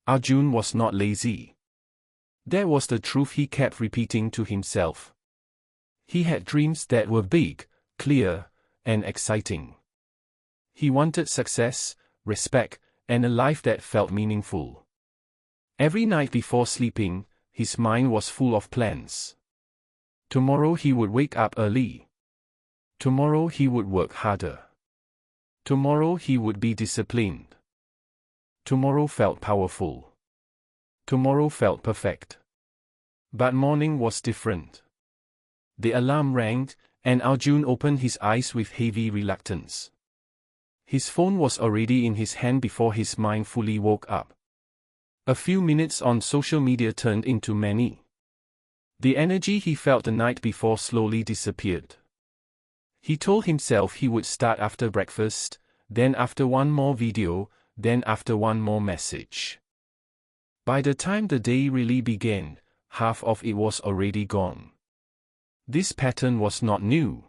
Arjun was not lazy. That was the truth he kept repeating to himself. He had dreams that were big, clear, and exciting. He wanted success, respect, and a life that felt meaningful. Every night before sleeping, his mind was full of plans. Tomorrow he would wake up early. Tomorrow he would work harder. Tomorrow he would be disciplined. Tomorrow felt powerful. Tomorrow felt perfect. But morning was different. The alarm rang, and Arjun opened his eyes with heavy reluctance. His phone was already in his hand before his mind fully woke up. A few minutes on social media turned into many. The energy he felt the night before slowly disappeared. He told himself he would start after breakfast, then after one more video, then after one more message. By the time the day really began, half of it was already gone. This pattern was not new.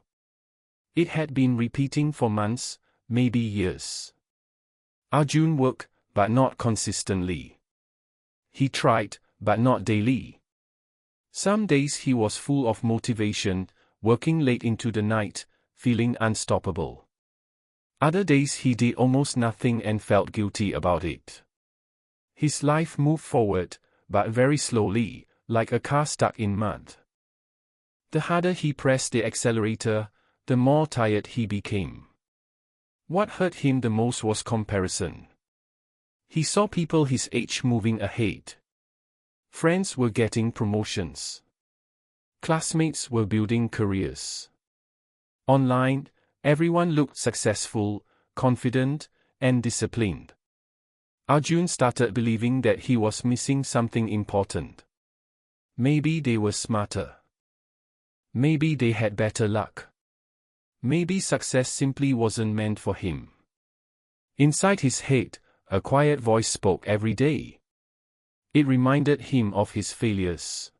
It had been repeating for months, maybe years. Arjun worked, but not consistently. He tried, but not daily. Some days he was full of motivation, working late into the night, feeling unstoppable. Other days he did almost nothing and felt guilty about it. His life moved forward, but very slowly, like a car stuck in mud. The harder he pressed the accelerator, the more tired he became. What hurt him the most was comparison. He saw people his age moving ahead. Friends were getting promotions. Classmates were building careers. Online, everyone looked successful, confident, and disciplined. Arjun started believing that he was missing something important. Maybe they were smarter. Maybe they had better luck. Maybe success simply wasn't meant for him. Inside his head, a quiet voice spoke every day. It reminded him of his failures.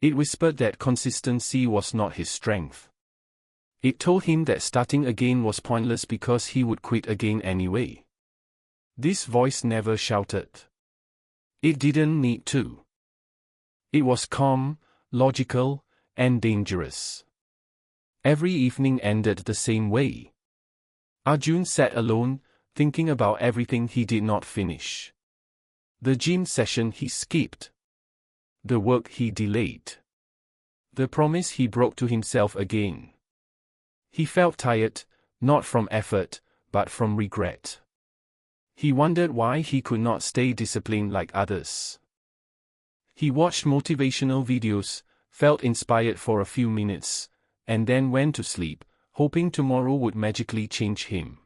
It whispered that consistency was not his strength. It told him that starting again was pointless because he would quit again anyway. This voice never shouted. It didn't need to. It was calm, logical, and dangerous. Every evening ended the same way. Arjun sat alone, thinking about everything he did not finish. The gym session he skipped. The work he delayed. The promise he broke to himself again. He felt tired, not from effort, but from regret. He wondered why he could not stay disciplined like others. He watched motivational videos, felt inspired for a few minutes, and then went to sleep, hoping tomorrow would magically change him.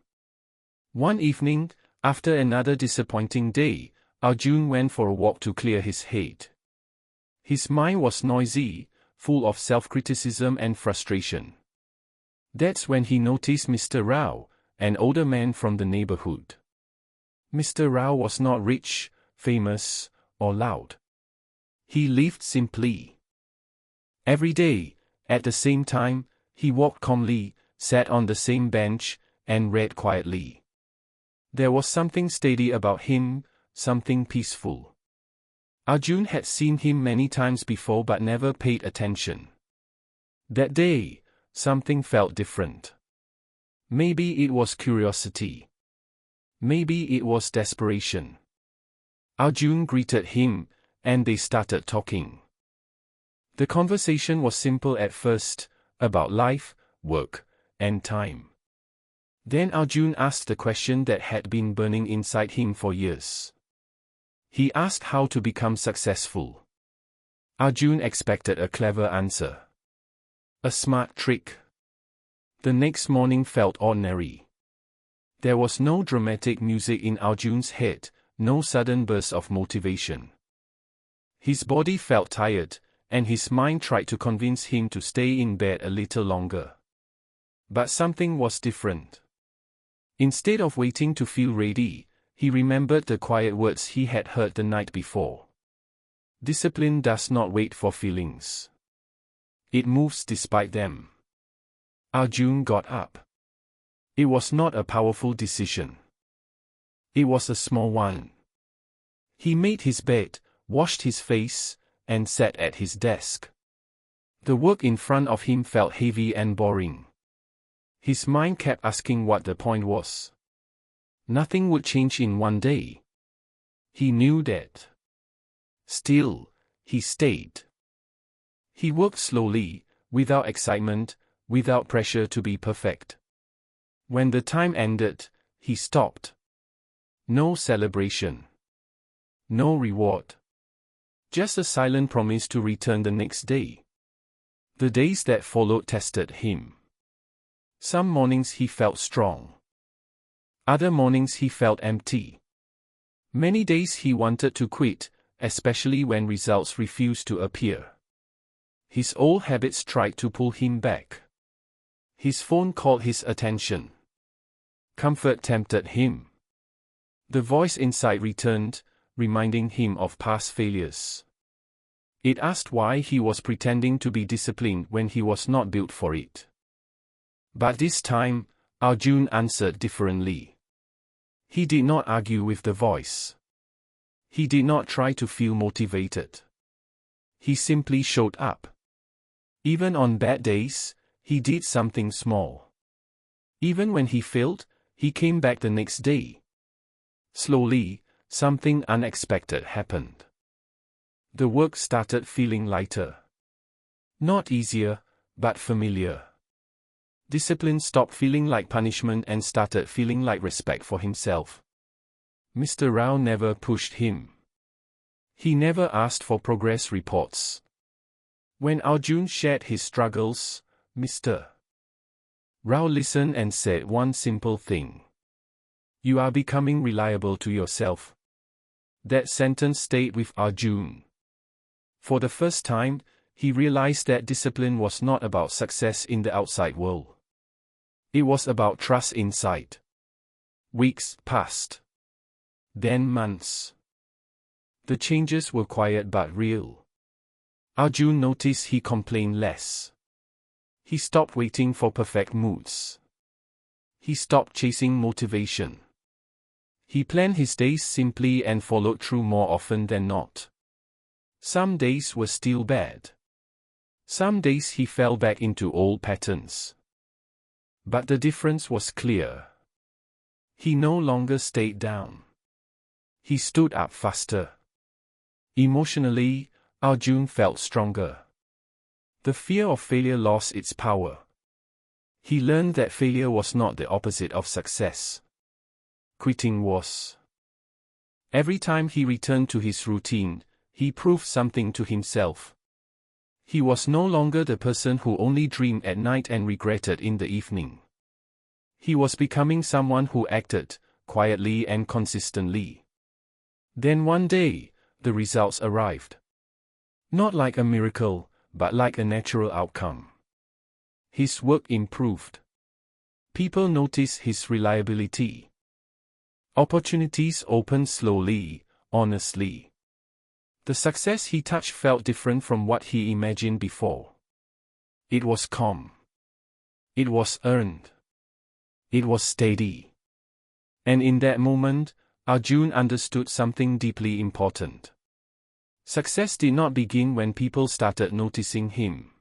One evening, after another disappointing day, Arjun went for a walk to clear his head. His mind was noisy, full of self-criticism and frustration. That's when he noticed Mr. Rao, an older man from the neighborhood. Mr. Rao was not rich, famous, or loud. He lived simply. Every day, at the same time, he walked calmly, sat on the same bench, and read quietly. There was something steady about him, something peaceful. Arjun had seen him many times before but never paid attention. That day, something felt different. Maybe it was curiosity. Maybe it was desperation. Arjun greeted him, and they started talking. The conversation was simple at first, about life, work, and time. Then Arjun asked the question that had been burning inside him for years. He asked how to become successful. Arjun expected a clever answer. A smart trick. The next morning felt ordinary. There was no dramatic music in Arjun's head, no sudden burst of motivation. His body felt tired, and his mind tried to convince him to stay in bed a little longer. But something was different. Instead of waiting to feel ready, he remembered the quiet words he had heard the night before. Discipline does not wait for feelings. It moves despite them. Arjun got up. It was not a powerful decision. It was a small one. He made his bed, washed his face, and sat at his desk. The work in front of him felt heavy and boring. His mind kept asking what the point was. Nothing would change in one day. He knew that. Still, he stayed. He worked slowly, without excitement, without pressure to be perfect. When the time ended, he stopped. No celebration. No reward. Just a silent promise to return the next day. The days that followed tested him. Some mornings he felt strong. Other mornings he felt empty. Many days he wanted to quit, especially when results refused to appear. His old habits tried to pull him back. His phone called his attention. Comfort tempted him. The voice inside returned, reminding him of past failures. It asked why he was pretending to be disciplined when he was not built for it. But this time, Arjun answered differently. He did not argue with the voice. He did not try to feel motivated. He simply showed up. Even on bad days, he did something small. Even when he failed, he came back the next day. Slowly, something unexpected happened. The work started feeling lighter. Not easier, but familiar. Discipline stopped feeling like punishment and started feeling like respect for himself. Mr. Rao never pushed him. He never asked for progress reports. When Arjun shared his struggles, Mr. Rao listened and said one simple thing. "You are becoming reliable to yourself." That sentence stayed with Arjun. For the first time, he realized that discipline was not about success in the outside world. It was about trust inside. Weeks passed. Then months. The changes were quiet but real. Arjun noticed he complained less. He stopped waiting for perfect moods. He stopped chasing motivation. He planned his days simply and followed through more often than not. Some days were still bad. Some days he fell back into old patterns. But the difference was clear. He no longer stayed down. He stood up faster. Emotionally, Arjun felt stronger. The fear of failure lost its power. He learned that failure was not the opposite of success. Quitting was. Every time he returned to his routine, he proved something to himself. He was no longer the person who only dreamed at night and regretted in the evening. He was becoming someone who acted, quietly and consistently. Then one day, the results arrived. Not like a miracle, but like a natural outcome. His work improved. People noticed his reliability. Opportunities opened slowly, honestly. The success he touched felt different from what he imagined before. It was calm. It was earned. It was steady. And in that moment, Arjun understood something deeply important. Success did not begin when people started noticing him.